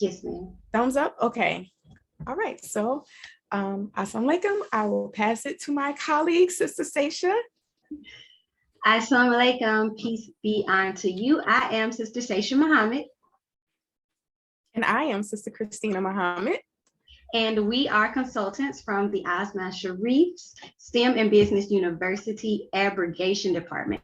Yes, ma'am. Thumbs up? Okay. All right. So, assalamu alaikum. I will pass it to my colleague, Sister Saasha. Assalamu alaikum. Peace be unto you. I am Sister Saasha Muhammad. And I am Sister Krystina Muhammad. And we are consultants from the Osman Sharrieff's STEM and Business University Abrogation Department.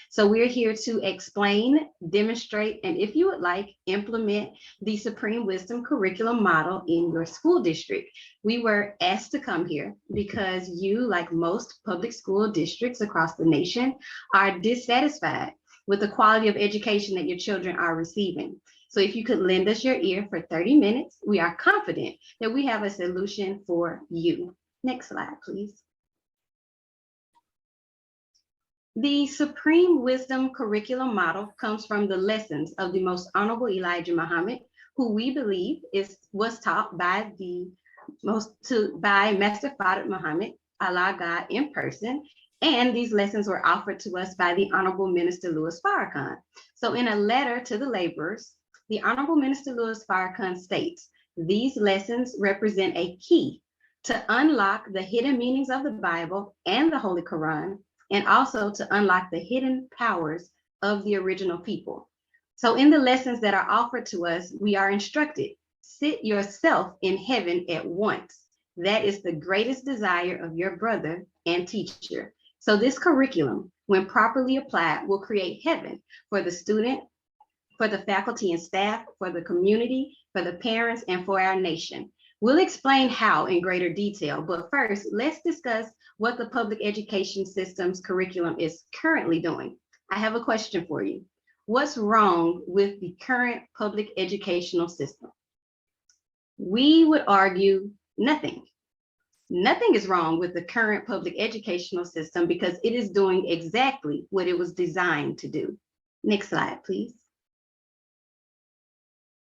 So we're here to explain, demonstrate, and if you would like, implement the Supreme Wisdom curriculum model in your school district. We were asked to come here because you, like most public school districts across the nation, are dissatisfied with the quality of education that your children are receiving. So if you could lend us your ear for 30 minutes, we are confident that we have a solution for you. Next slide, please. The Supreme Wisdom curriculum model comes from the lessons of the Most Honorable Elijah Muhammad, who we believe was taught by Master Fard Muhammad, Allah God in person, and these lessons were offered to us by the Honorable Minister Louis Farrakhan. So in a letter to the laborers, the Honorable Minister Louis Farrakhan states, these lessons represent a key to unlock the hidden meanings of the Bible and the Holy Quran, and also to unlock the hidden powers of the original people. So in the lessons that are offered to us, we are instructed, sit yourself in heaven at once. That is the greatest desire of your brother and teacher. So this curriculum, when properly applied, will create heaven for the student, for the faculty and staff, for the community, for the parents, and for our nation. We'll explain how in greater detail, but first, let's discuss what the public education system's curriculum is currently doing. I have a question for you. What's wrong with the current public educational system? We would argue nothing. Nothing is wrong with the current public educational system because it is doing exactly what it was designed to do. Next slide, please.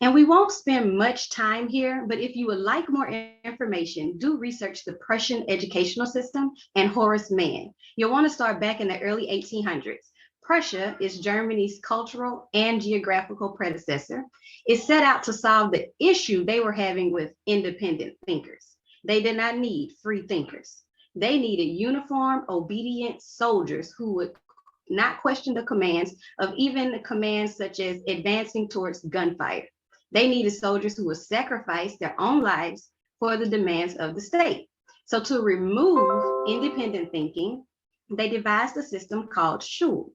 And we won't spend much time here, but if you would like more information, do research the Prussian educational system and Horace Mann. You'll want to start back in the early 1800s. Prussia is Germany's cultural and geographical predecessor. It set out to solve the issue they were having with independent thinkers. They did not need free thinkers. They needed uniformed, obedient soldiers who would not question the commands of even the commands such as advancing towards gunfire. They needed soldiers who would sacrifice their own lives for the demands of the state. So to remove independent thinking, they devised a system called Schule.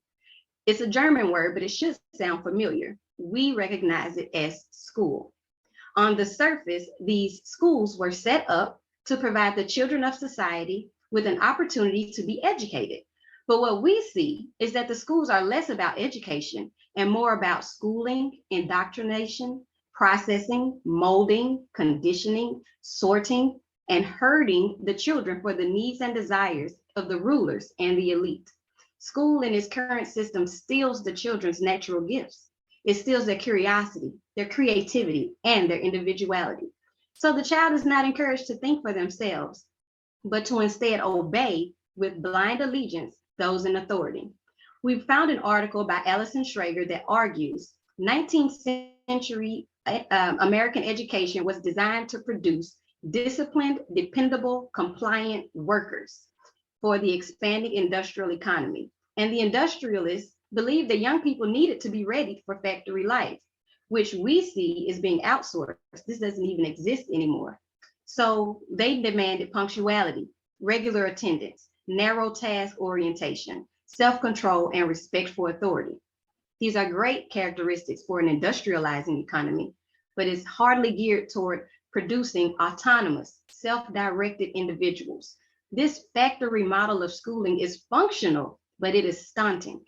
It's a German word, but it should sound familiar. We recognize it as school. On the surface, these schools were set up to provide the children of society with an opportunity to be educated. But what we see is that the schools are less about education and more about schooling, indoctrination, processing, molding, conditioning, sorting, and herding the children for the needs and desires of the rulers and the elite. School in its current system steals the children's natural gifts. It steals their curiosity, their creativity, and their individuality. So the child is not encouraged to think for themselves, but to instead obey with blind allegiance those in authority. We found an article by Alison Schrager that argues 19th century American education was designed to produce disciplined, dependable, compliant workers for the expanding industrial economy. And the industrialists believed that young people needed to be ready for factory life, which we see is being outsourced. This doesn't even exist anymore. So they demanded punctuality, regular attendance, narrow task orientation, self-control, and respect for authority. These are great characteristics for an industrializing economy, but it's hardly geared toward producing autonomous, self-directed individuals. This factory model of schooling is functional, but it is stunting.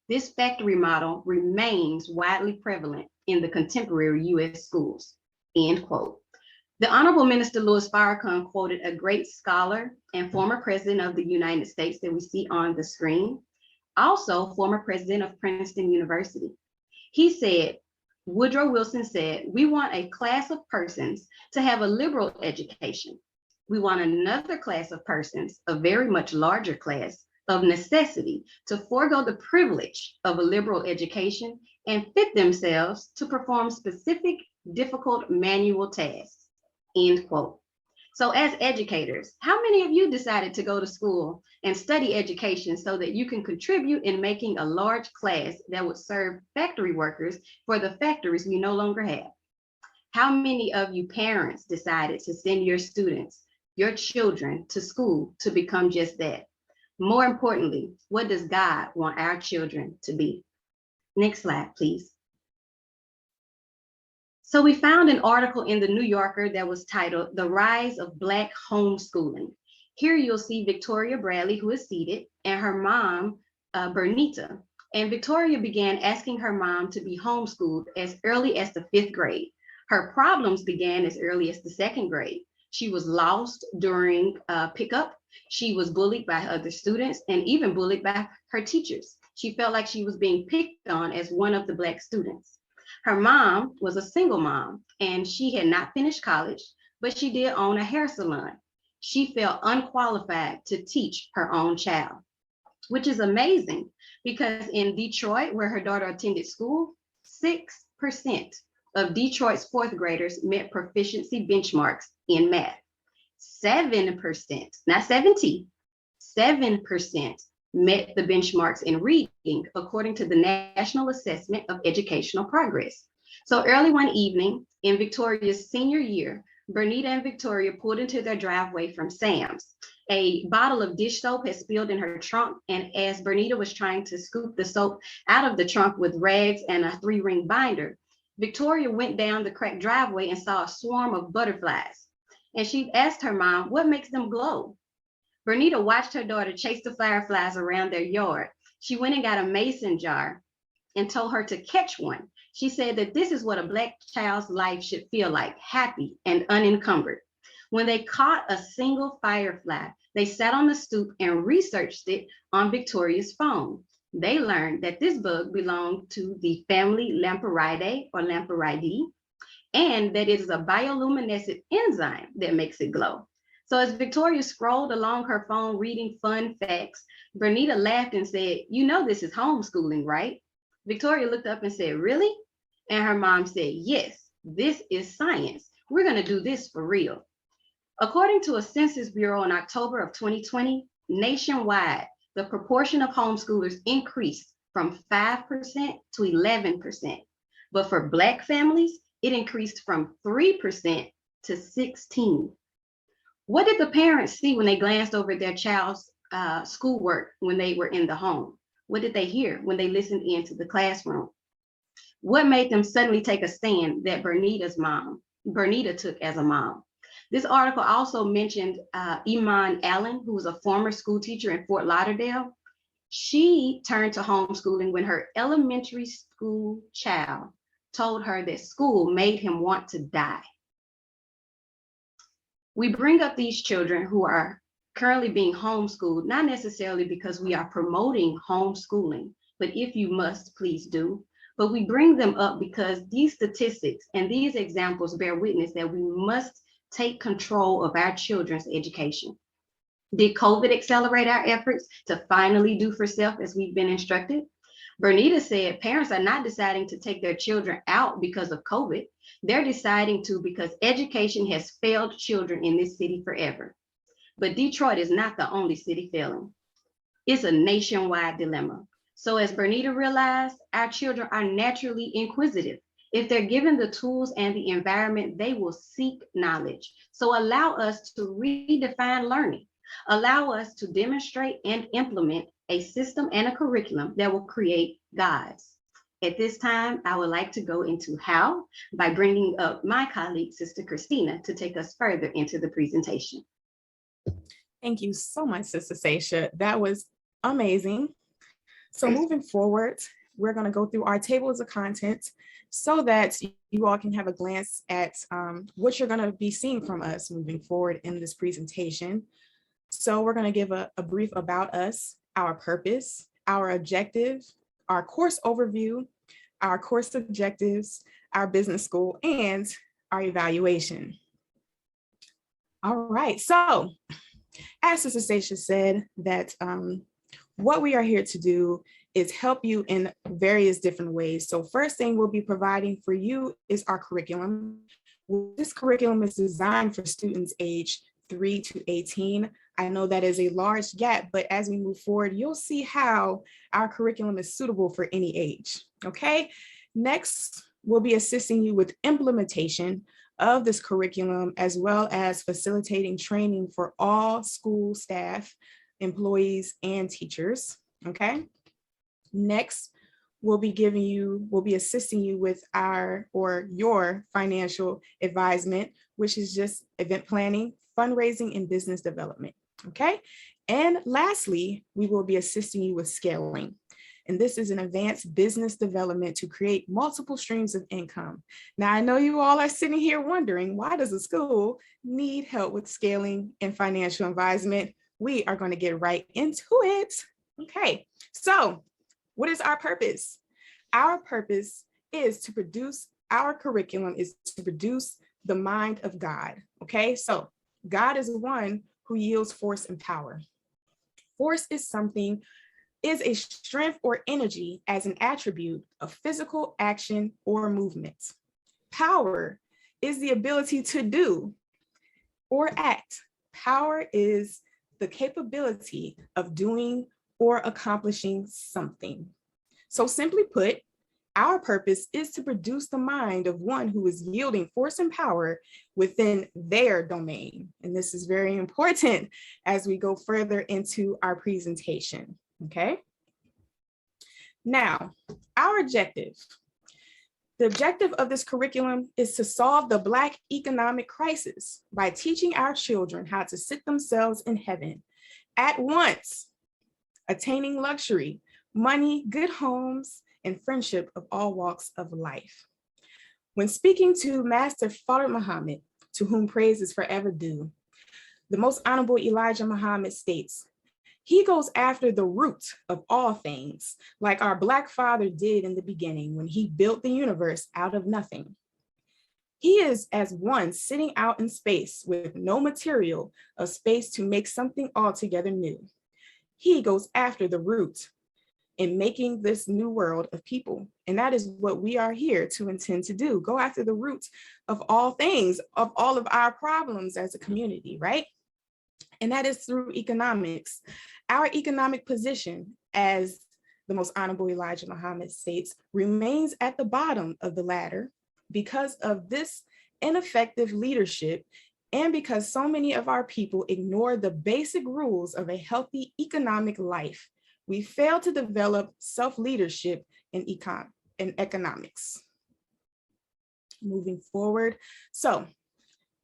This factory model remains widely prevalent in the contemporary US schools, end quote. The Honorable Minister Louis Farrakhan quoted a great scholar and former president of the United States that we see on the screen, also former president of Princeton University. He said, Woodrow Wilson said, we want a class of persons to have a liberal education. We want another class of persons, a very much larger class, of necessity to forego the privilege of a liberal education and fit themselves to perform specific difficult manual tasks, end quote. So as educators, how many of you decided to go to school and study education so that you can contribute in making a large class that would serve factory workers for the factories we no longer have? How many of you parents decided to send your students, your children to school to become just that? More importantly, what does God want our children to be? Next slide, please. So we found an article in the New Yorker that was titled "The Rise of Black Homeschooling." Here you'll see Victoria Bradley, who is seated, and her mom, Bernita. And Victoria began asking her mom to be homeschooled as early as the 5th grade. Her problems began as early as the 2nd grade. She was lost during pickup. She was bullied by other students and even bullied by her teachers. She felt like she was being picked on as one of the Black students. Her mom was a single mom and she had not finished college, but she did own a hair salon. She felt unqualified to teach her own child, which is amazing because in Detroit, where her daughter attended school, 6% of Detroit's 4th graders met proficiency benchmarks in math. 7%, not 70, 7% met the benchmarks in reading, according to the National Assessment of Educational Progress. So early one evening in Victoria's senior year, Bernita and Victoria pulled into their driveway from Sam's. A bottle of dish soap had spilled in her trunk, and as Bernita was trying to scoop the soap out of the trunk with rags and a 3-ring binder, Victoria went down the cracked driveway and saw a swarm of butterflies. And she asked her mom, "What makes them glow?" Bernita watched her daughter chase the fireflies around their yard. She went and got a mason jar and told her to catch one. She said that this is what a Black child's life should feel like, happy and unencumbered. When they caught a single firefly, they sat on the stoop and researched it on Victoria's phone. They learned that this bug belonged to the family Lampyridae or Lampyridae, and that it is a bioluminescent enzyme that makes it glow. So as Victoria scrolled along her phone reading fun facts, Bernita laughed and said, "You know this is homeschooling, right?" Victoria looked up and said, "Really?" And her mom said, "Yes, this is science. We're going to do this for real." According to a Census Bureau in October of 2020, nationwide, the proportion of homeschoolers increased from 5% to 11%. But for Black families, it increased from 3% to 16%. What did the parents see when they glanced over their child's schoolwork when they were in the home? What did they hear when they listened into the classroom? What made them suddenly take a stand that Bernita took as a mom? This article also mentioned Iman Allen, who was a former school teacher in Fort Lauderdale. She turned to homeschooling when her elementary school child told her that school made him want to die. We bring up these children who are currently being homeschooled, not necessarily because we are promoting homeschooling, but if you must, please do. But we bring them up because these statistics and these examples bear witness that we must take control of our children's education. Did COVID accelerate our efforts to finally do for self as we've been instructed? Bernita said parents are not deciding to take their children out because of COVID. They're deciding to because education has failed children in this city forever. But Detroit is not the only city failing. It's a nationwide dilemma. So as Bernita realized, our children are naturally inquisitive. If they're given the tools and the environment, they will seek knowledge. So allow us to redefine learning. Allow us to demonstrate and implement a system and a curriculum that will create gods. At this time, I would like to go into how by bringing up my colleague, Sister Krystina, to take us further into the presentation. Thank you so much, Sister Saasha. That was amazing. So moving forward, we're going to go through our tables of contents so that you all can have a glance at what you're going to be seeing from us moving forward in this presentation. So we're going to give a brief about us, our purpose, our objective, our course overview, our course objectives, our business school, and our evaluation. All right, so as Sister Saasha said, that what we are here to do is help you in various different ways. So first thing we'll be providing for you is our curriculum. This curriculum is designed for students age 3 to 18. I know that is a large gap, but as we move forward, you'll see how our curriculum is suitable for any age, okay? Next, we'll be assisting you with implementation of this curriculum, as well as facilitating training for all school staff, employees, and teachers, okay? Next, we'll be assisting you with your financial advisement, which is just event planning, fundraising, and business development, okay? And lastly, we will be assisting you with scaling. And this is an advanced business development to create multiple streams of income. Now, I know you all are sitting here wondering, why does a school need help with scaling and financial advisement? We are going to get right into it. Okay, so what is our purpose? Our purpose is to produce, our curriculum is to produce the mind of God, okay? So God is the one who yields force and power. Force is a strength or energy as an attribute of physical action or movement. Power is the ability to do or act. Power is the capability of doing or accomplishing something. So simply put, our purpose is to produce the mind of one who is yielding force and power within their domain. And this is very important as we go further into our presentation, okay? Now, our objective. The objective of this curriculum is to solve the Black economic crisis by teaching our children how to sit themselves in heaven at once, attaining luxury, money, good homes, and friendship of all walks of life. When speaking to Master Fard Muhammad, to whom praise is forever due, the Most Honorable Elijah Muhammad states, he goes after the root of all things, like our Black father did in the beginning when he built the universe out of nothing. He is as one sitting out in space with no material of space to make something altogether new. He goes after the root in making this new world of people. And that is what we are here to intend to do. Go after the roots of all things, of all of our problems as a community, right? And that is through economics. Our economic position, as the Most Honorable Elijah Muhammad states, remains at the bottom of the ladder because of this ineffective leadership and because so many of our people ignore the basic rules of a healthy economic life. We fail to develop self-leadership in economics. Moving forward. So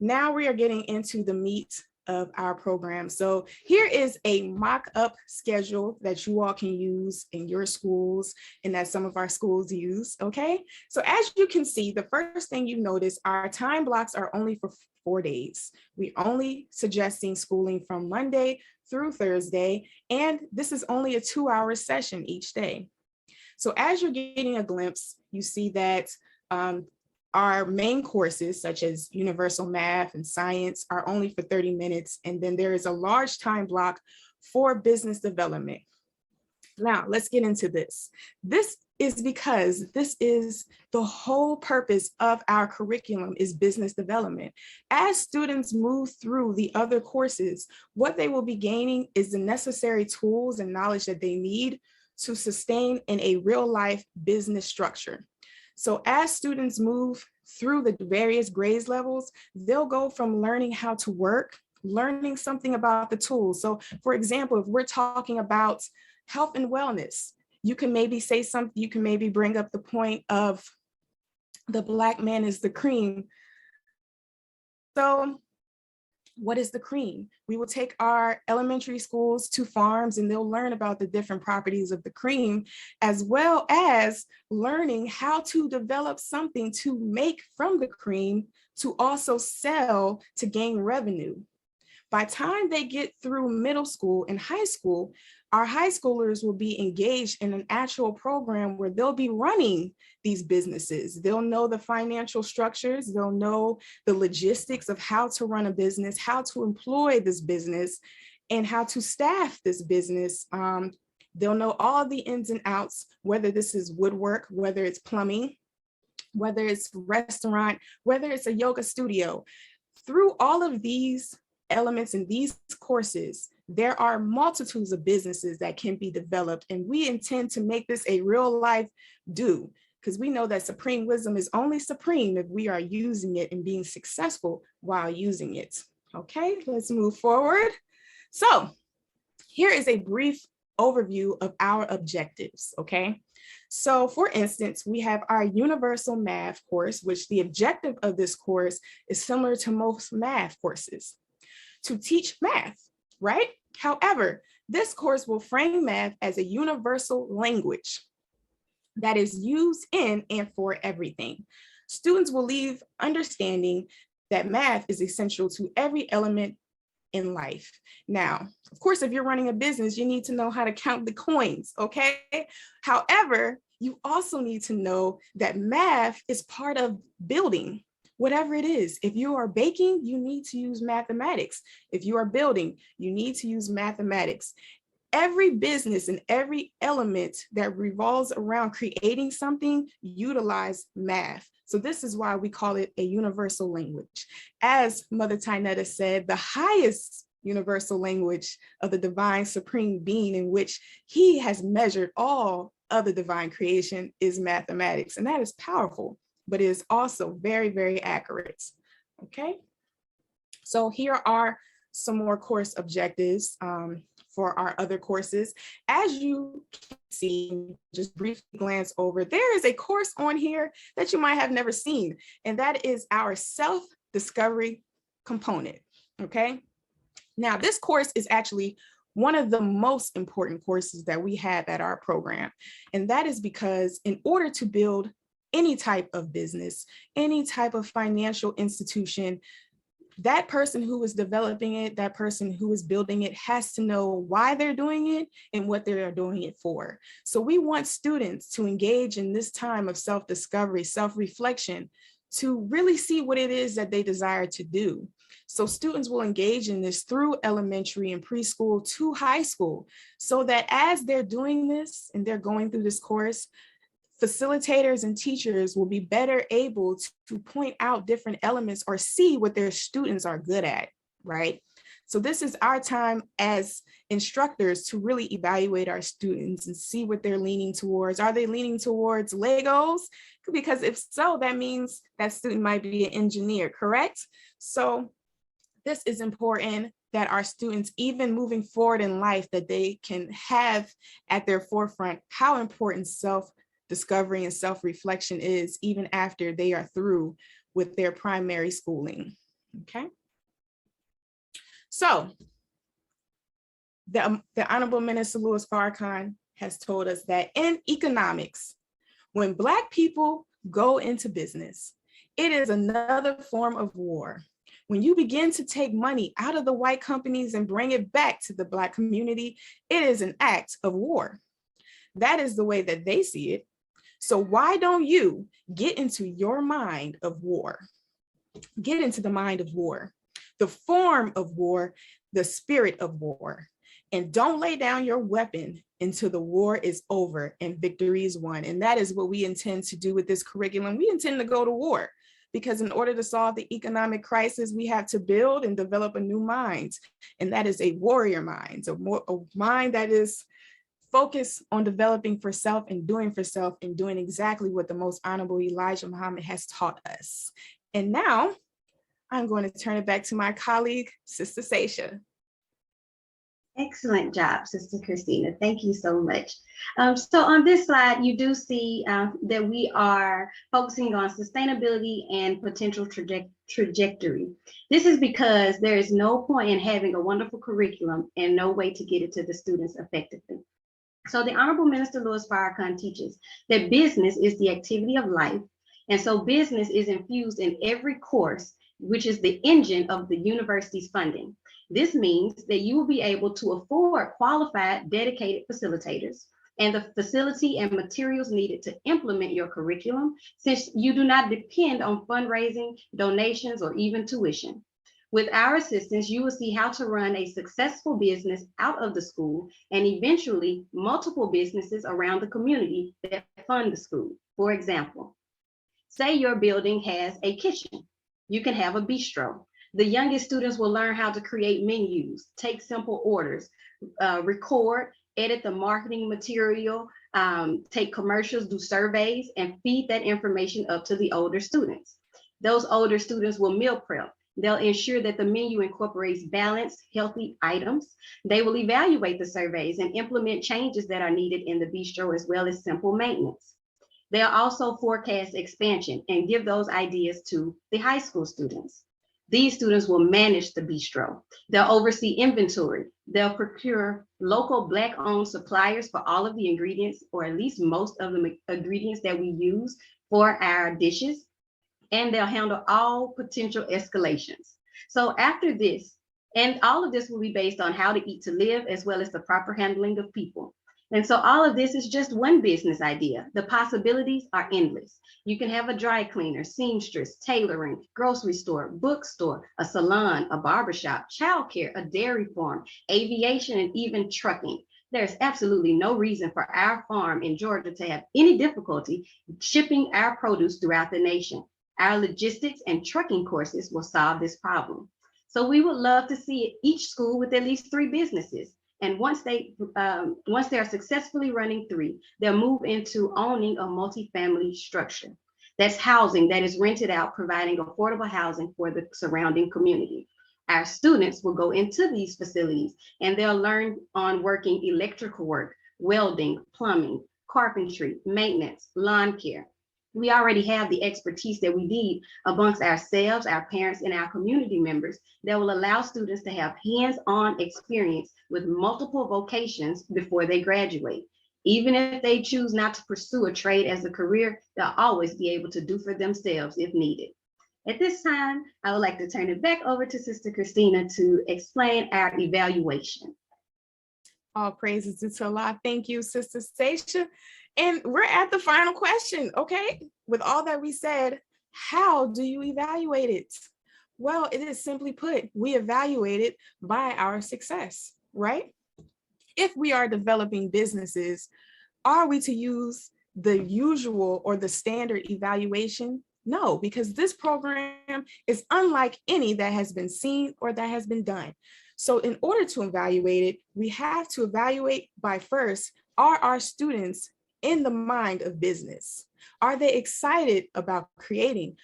now we are getting into the meat of our program. So here is a mock-up schedule that you all can use in your schools and that some of our schools use, okay? So as you can see, the first thing you notice, our time blocks are only for 4 days. We're only suggesting schooling from Monday through Thursday, and this is only a 2-hour session each day. So as you're getting a glimpse, you see that our main courses, such as universal math and science, are only for 30 minutes. And then there is a large time block for business development. Now, let's get into this. This is because this is the whole purpose of our curriculum is business development. As students move through the other courses, what they will be gaining is the necessary tools and knowledge that they need to sustain in a real life business structure. So as students move through the various grades levels, they'll go from learning how to work, learning something about the tools. So for example, if we're talking about health and wellness, you can maybe say something, you can maybe bring up the point of the Black man is the cream. So what is the cream? We will take our elementary schools to farms and they'll learn about the different properties of the cream, as well as learning how to develop something to make from the cream to also sell to gain revenue. By the time they get through middle school and high school, our high schoolers will be engaged in an actual program where they'll be running these businesses. They'll know the financial structures, they'll know the logistics of how to run a business, how to employ this business, and how to staff this business They'll know all the ins and outs, whether this is woodwork, whether it's plumbing, whether it's restaurant, whether it's a yoga studio. Through all of these elements in these courses, there are multitudes of businesses that can be developed, and we intend to make this a real life do, because we know that supreme wisdom is only supreme if we are using it and being successful while using it. Okay, let's move forward. So here is a brief overview of our objectives, okay? So for instance, we have our universal math course, which the objective of this course is similar to most math courses, to teach math, right? However, this course will frame math as a universal language that is used in and for everything. Students will leave understanding that math is essential to every element in life. Now, of course, if you're running a business, you need to know how to count the coins, okay? However, you also need to know that math is part of building, whatever it is. If you are baking, you need to use mathematics. If you are building, you need to use mathematics. Every business and every element that revolves around creating something utilize math. So this is why we call it a universal language. As Mother Tynetta said, the highest universal language of the divine supreme being in which he has measured all of the divine creation is mathematics. And that is powerful, but it is also very, very accurate. Okay. So here are some more course objectives for our other courses. As you can see, just briefly glance over, there is a course on here that you might have never seen, and that is our self-discovery component, okay? Now, this course is actually one of the most important courses that we have at our program, and that is because in order to build any type of business, any type of financial institution, that person who is developing it, that person who is building it has to know why they're doing it and what they're doing it for. So we want students to engage in this time of self-discovery, self-reflection, to really see what it is that they desire to do. So students will engage in this through elementary and preschool to high school, so that as they're doing this and they're going through this course, facilitators and teachers will be better able to point out different elements or see what their students are good at, right? So this is our time as instructors to really evaluate our students and see what they're leaning towards. Are they leaning towards Legos? Because if so, that means that student might be an engineer, correct? So this is important that our students, even moving forward in life, that they can have at their forefront how important self-discovery and self-reflection is, even after they are through with their primary schooling, okay? So the Honorable Minister Louis Farrakhan has told us that in economics, when Black people go into business, it is another form of war. When you begin to take money out of the white companies and bring it back to the Black community, it is an act of war. That is the way that they see it. So why don't you get into your mind of war? Get into the mind of war, the form of war, the spirit of war. And don't lay down your weapon until the war is over and victory is won. And that is what we intend to do with this curriculum. We intend to go to war, because in order to solve the economic crisis, we have to build and develop a new mind. And that is a warrior mind, a mind that is focused on developing for self and doing exactly what the most honorable Elijah Muhammad has taught us. And now I'm going to turn it back to my colleague, Sister Saasha. Excellent job, Sister Krystina. Thank you so much. So on this slide, you do see that we are focusing on sustainability and potential trajectory. This is because there is no point in having a wonderful curriculum and no way to get it to the students effectively. So the Honorable Minister Louis Farrakhan teaches that business is the activity of life. And so business is infused in every course, which is the engine of the university's funding. This means that you will be able to afford qualified, dedicated facilitators and the facility and materials needed to implement your curriculum, since you do not depend on fundraising, donations, or even tuition. With our assistance, you will see how to run a successful business out of the school and eventually multiple businesses around the community that fund the school. For example, say your building has a kitchen. You can have a bistro. The youngest students will learn how to create menus, take simple orders, record, edit the marketing material, take commercials, do surveys, and feed that information up to the older students. Those older students will meal prep. They'll ensure that the menu incorporates balanced, healthy items. They will evaluate the surveys and implement changes that are needed in the bistro, as well as simple maintenance. They'll also forecast expansion and give those ideas to the high school students. These students will manage the bistro. They'll oversee inventory. They'll procure local Black-owned suppliers for all of the ingredients, or at least most of the ingredients that we use for our dishes. And they'll handle all potential escalations. So after this, and all of this will be based on how to eat to live, as well as the proper handling of people. And so all of this is just one business idea. The possibilities are endless. You can have a dry cleaner, seamstress, tailoring, grocery store, bookstore, a salon, a barbershop, childcare, a dairy farm, aviation, and even trucking. There's absolutely no reason for our farm in Georgia to have any difficulty shipping our produce throughout the nation. Our logistics and trucking courses will solve this problem. So we would love to see each school with at least 3 businesses. And once they are successfully running 3, they'll move into owning a multifamily structure. That's housing that is rented out, providing affordable housing for the surrounding community. Our students will go into these facilities and they'll learn on working electrical work, welding, plumbing, carpentry, maintenance, lawn care. We already have the expertise that we need amongst ourselves, our parents, and our community members that will allow students to have hands-on experience with multiple vocations before they graduate. Even if they choose not to pursue a trade as a career, they'll always be able to do for themselves if needed. At this time, I would like to turn it back over to Sister Krystina to explain our evaluation. All praises to Allah. Thank you, Sister Saasha. And we're at the final question, okay? With all that we said, how do you evaluate it? Well, it is simply put, we evaluate it by our success, right? If we are developing businesses, are we to use the usual or the standard evaluation? No, because this program is unlike any that has been seen or that has been done. So in order to evaluate it, we have to evaluate by first, are our students in the mind of business? Are they excited about creating?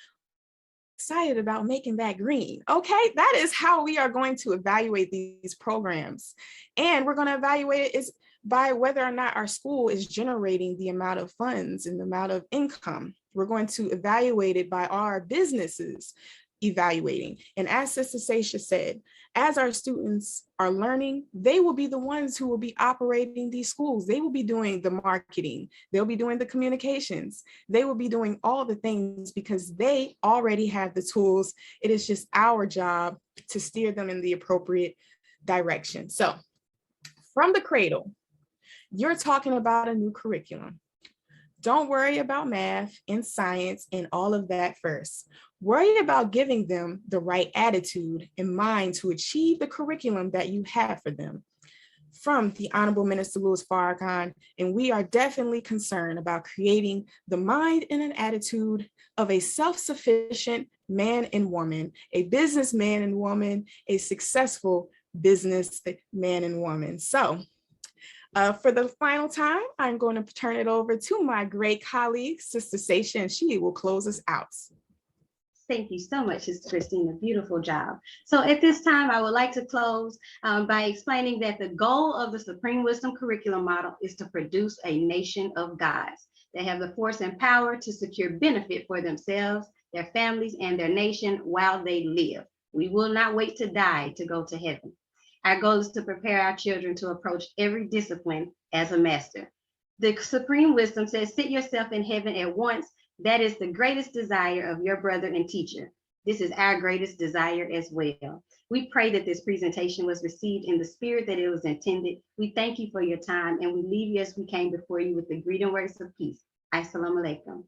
Excited about making that green? Okay, that is how we are going to evaluate these programs. And we're going to evaluate it is by whether or not our school is generating the amount of funds and the amount of income. We're going to evaluate it by our businesses evaluating. And as Sister Saasha said, as our students are learning, they will be the ones who will be operating these schools. They will be doing the marketing. They'll be doing the communications. They will be doing all the things because they already have the tools. It is just our job to steer them in the appropriate direction. So from the cradle, you're talking about a new curriculum. Don't worry about math and science and all of that first. Worry about giving them the right attitude and mind to achieve the curriculum that you have for them. From the Honorable Minister Louis Farrakhan, and we are definitely concerned about creating the mind and an attitude of a self-sufficient man and woman, a businessman and woman, a successful business man and woman. So, for the final time, I'm going to turn it over to my great colleague, Sister Saasha, and she will close us out. Thank you so much, Sister Krystina. Beautiful job. So at this time, I would like to close by explaining that the goal of the Supreme Wisdom Curriculum Model is to produce a nation of gods that have the force and power to secure benefit for themselves, their families, and their nation while they live. We will not wait to die to go to heaven. Our goal is to prepare our children to approach every discipline as a master. The Supreme Wisdom says, sit yourself in heaven at once. That is the greatest desire of your brother and teacher. This is our greatest desire as well. We pray that this presentation was received in the spirit that it was intended. We thank you for your time, and we leave you as we came before you with the greeting words of peace. Assalamu alaikum.